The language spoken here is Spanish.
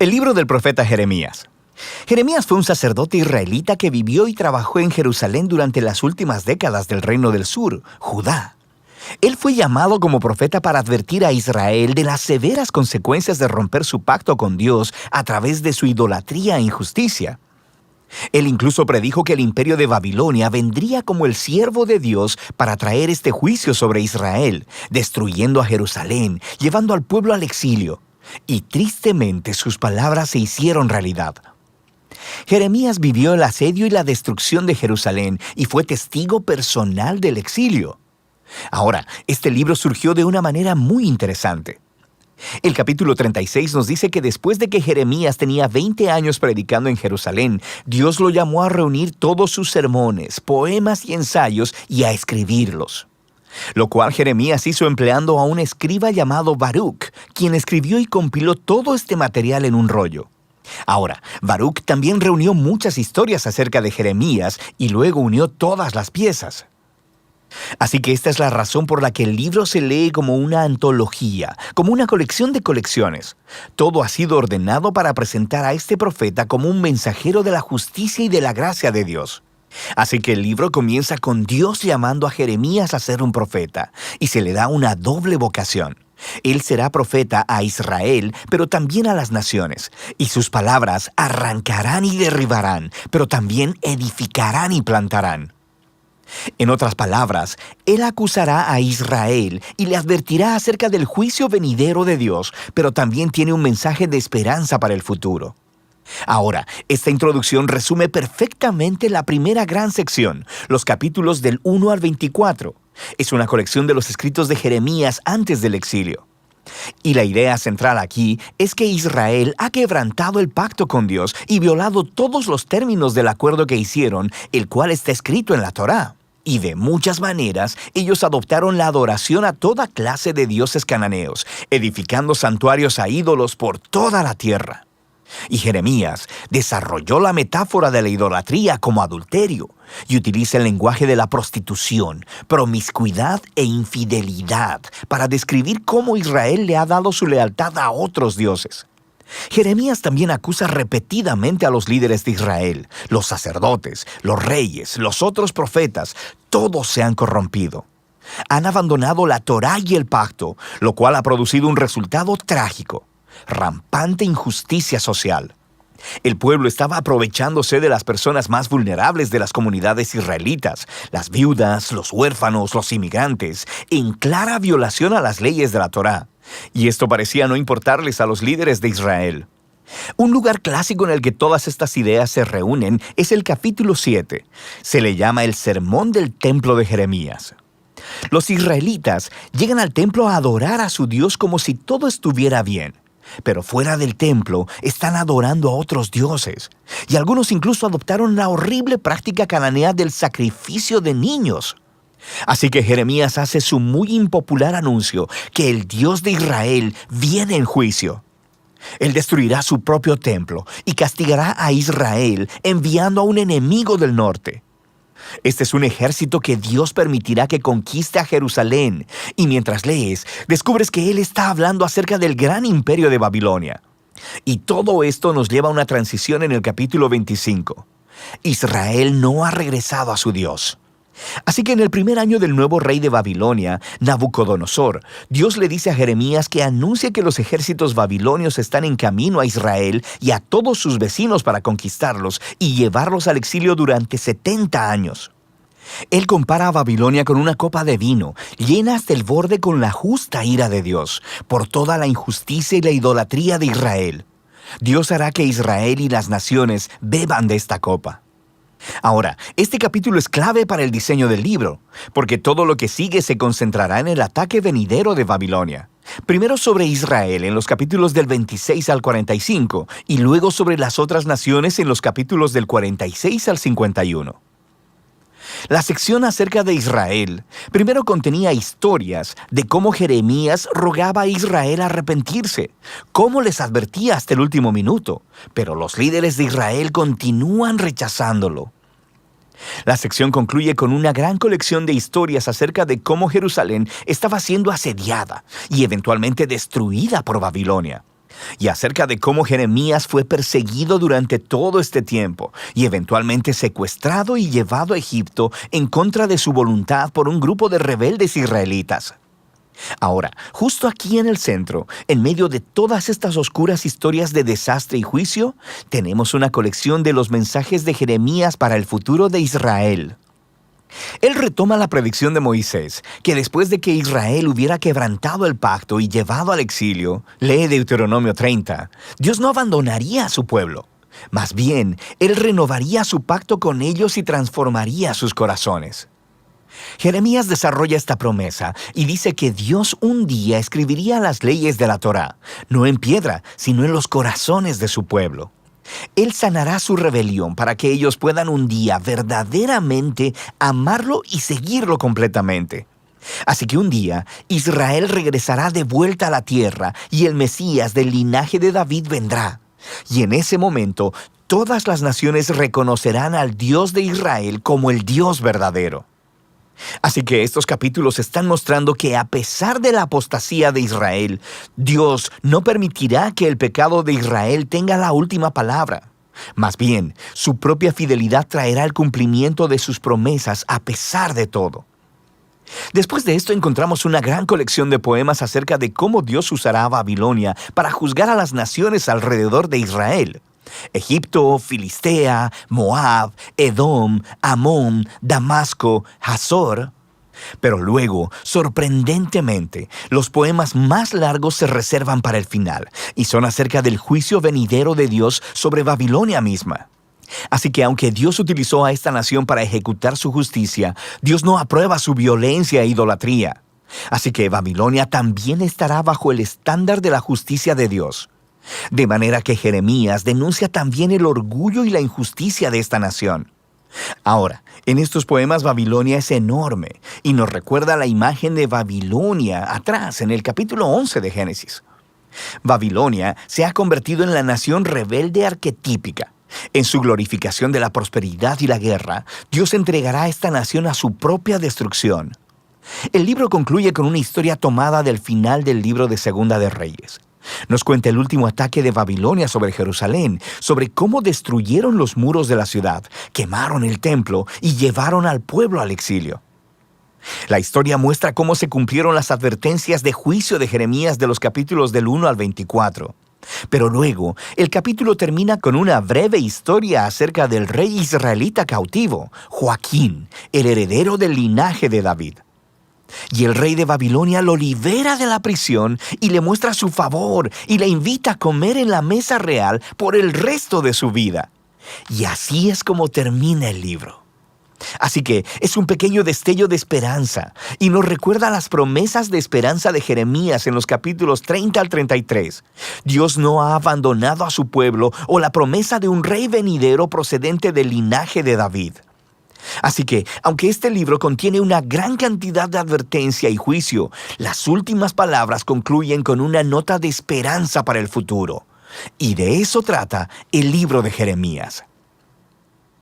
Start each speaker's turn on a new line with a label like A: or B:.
A: El libro del profeta Jeremías. Jeremías fue un sacerdote israelita que vivió y trabajó en Jerusalén durante las últimas décadas del Reino del Sur, Judá. Él fue llamado como profeta para advertir a Israel de las severas consecuencias de romper su pacto con Dios a través de su idolatría e injusticia. Él incluso predijo que el imperio de Babilonia vendría como el siervo de Dios para traer este juicio sobre Israel, destruyendo a Jerusalén, llevando al pueblo al exilio. Y tristemente sus palabras se hicieron realidad. Jeremías vivió el asedio y la destrucción de Jerusalén y fue testigo personal del exilio. Ahora, este libro surgió de una manera muy interesante. El capítulo 36 nos dice que después de que Jeremías tenía 20 años predicando en Jerusalén, Dios lo llamó a reunir todos sus sermones, poemas y ensayos y a escribirlos. Lo cual Jeremías hizo empleando a un escriba llamado Baruch, quien escribió y compiló todo este material en un rollo. Ahora, Baruch también reunió muchas historias acerca de Jeremías y luego unió todas las piezas. Así que esta es la razón por la que el libro se lee como una antología, como una colección de colecciones. Todo ha sido ordenado para presentar a este profeta como un mensajero de la justicia y de la gracia de Dios. Así que el libro comienza con Dios llamando a Jeremías a ser un profeta, y se le da una doble vocación. Él será profeta a Israel, pero también a las naciones, y sus palabras arrancarán y derribarán, pero también edificarán y plantarán. En otras palabras, él acusará a Israel y le advertirá acerca del juicio venidero de Dios, pero también tiene un mensaje de esperanza para el futuro. Ahora, esta introducción resume perfectamente la primera gran sección, los capítulos del 1 al 24. Es una colección de los escritos de Jeremías antes del exilio. Y la idea central aquí es que Israel ha quebrantado el pacto con Dios y violado todos los términos del acuerdo que hicieron, el cual está escrito en la Torá. Y de muchas maneras, ellos adoptaron la adoración a toda clase de dioses cananeos, edificando santuarios a ídolos por toda la tierra. Y Jeremías desarrolló la metáfora de la idolatría como adulterio y utiliza el lenguaje de la prostitución, promiscuidad e infidelidad para describir cómo Israel le ha dado su lealtad a otros dioses. Jeremías también acusa repetidamente a los líderes de Israel, los sacerdotes, los reyes, los otros profetas, todos se han corrompido. Han abandonado la Torá y el pacto, lo cual ha producido un resultado trágico. Rampante injusticia social. El pueblo estaba aprovechándose de las personas más vulnerables de las comunidades israelitas, las viudas, los huérfanos, los inmigrantes, en clara violación a las leyes de la Torá. Y esto parecía no importarles a los líderes de Israel. Un lugar clásico en el que todas estas ideas se reúnen es el capítulo 7. Se le llama el Sermón del Templo de Jeremías. Los israelitas llegan al templo a adorar a su Dios como si todo estuviera bien. Pero fuera del templo están adorando a otros dioses. Y algunos incluso adoptaron la horrible práctica cananea del sacrificio de niños. Así que Jeremías hace su muy impopular anuncio que el Dios de Israel viene en juicio. Él destruirá su propio templo y castigará a Israel enviando a un enemigo del norte. Este es un ejército que Dios permitirá que conquiste a Jerusalén, y mientras lees, descubres que Él está hablando acerca del gran imperio de Babilonia. Y todo esto nos lleva a una transición en el capítulo 25. Israel no ha regresado a su Dios. Así que en el primer año del nuevo rey de Babilonia, Nabucodonosor, Dios le dice a Jeremías que anuncie que los ejércitos babilonios están en camino a Israel y a todos sus vecinos para conquistarlos y llevarlos al exilio durante 70 años. Él compara a Babilonia con una copa de vino, llena hasta el borde con la justa ira de Dios, por toda la injusticia y la idolatría de Israel. Dios hará que Israel y las naciones beban de esta copa. Ahora, este capítulo es clave para el diseño del libro, porque todo lo que sigue se concentrará en el ataque venidero de Babilonia. Primero sobre Israel en los capítulos del 26 al 45, y luego sobre las otras naciones en los capítulos del 46 al 51. La sección acerca de Israel primero contenía historias de cómo Jeremías rogaba a Israel a arrepentirse, cómo les advertía hasta el último minuto, pero los líderes de Israel continúan rechazándolo. La sección concluye con una gran colección de historias acerca de cómo Jerusalén estaba siendo asediada y eventualmente destruida por Babilonia. y acerca de cómo Jeremías fue perseguido durante todo este tiempo y eventualmente secuestrado y llevado a Egipto en contra de su voluntad por un grupo de rebeldes israelitas. Ahora, justo aquí en el centro, en medio de todas estas oscuras historias de desastre y juicio, tenemos una colección de los mensajes de Jeremías para el futuro de Israel. Él retoma la predicción de Moisés, que después de que Israel hubiera quebrantado el pacto y llevado al exilio, lee Deuteronomio 30, Dios no abandonaría a su pueblo. Más bien, Él renovaría su pacto con ellos y transformaría sus corazones. Jeremías desarrolla esta promesa y dice que Dios un día escribiría las leyes de la Torá, no en piedra, sino en los corazones de su pueblo. Él sanará su rebelión para que ellos puedan un día verdaderamente amarlo y seguirlo completamente. Así que un día Israel regresará de vuelta a la tierra y el Mesías del linaje de David vendrá. Y en ese momento todas las naciones reconocerán al Dios de Israel como el Dios verdadero. Así que estos capítulos están mostrando que a pesar de la apostasía de Israel, Dios no permitirá que el pecado de Israel tenga la última palabra. Más bien, su propia fidelidad traerá el cumplimiento de sus promesas a pesar de todo. Después de esto encontramos una gran colección de poemas acerca de cómo Dios usará a Babilonia para juzgar a las naciones alrededor de Israel. Egipto, Filistea, Moab, Edom, Amón, Damasco, Hazor. Pero luego, sorprendentemente, los poemas más largos se reservan para el final y son acerca del juicio venidero de Dios sobre Babilonia misma. Así que aunque Dios utilizó a esta nación para ejecutar su justicia, Dios no aprueba su violencia e idolatría. Así que Babilonia también estará bajo el estándar de la justicia de Dios. De manera que Jeremías denuncia también el orgullo y la injusticia de esta nación. Ahora, en estos poemas Babilonia es enorme y nos recuerda la imagen de Babilonia atrás en el capítulo 11 de Génesis. Babilonia se ha convertido en la nación rebelde arquetípica. En su glorificación de la prosperidad y la guerra, Dios entregará a esta nación a su propia destrucción. El libro concluye con una historia tomada del final del libro de Segunda de Reyes. Nos cuenta el último ataque de Babilonia sobre Jerusalén, sobre cómo destruyeron los muros de la ciudad, quemaron el templo y llevaron al pueblo al exilio. La historia muestra cómo se cumplieron las advertencias de juicio de Jeremías de los capítulos del 1 al 24. Pero luego, el capítulo termina con una breve historia acerca del rey israelita cautivo, Joaquín, el heredero del linaje de David. Y el rey de Babilonia lo libera de la prisión y le muestra su favor y le invita a comer en la mesa real por el resto de su vida. Y así es como termina el libro. Así que es un pequeño destello de esperanza y nos recuerda las promesas de esperanza de Jeremías en los capítulos 30 al 33. Dios no ha abandonado a su pueblo o la promesa de un rey venidero procedente del linaje de David. Así que, aunque este libro contiene una gran cantidad de advertencia y juicio, las últimas palabras concluyen con una nota de esperanza para el futuro. Y de eso trata el libro de Jeremías.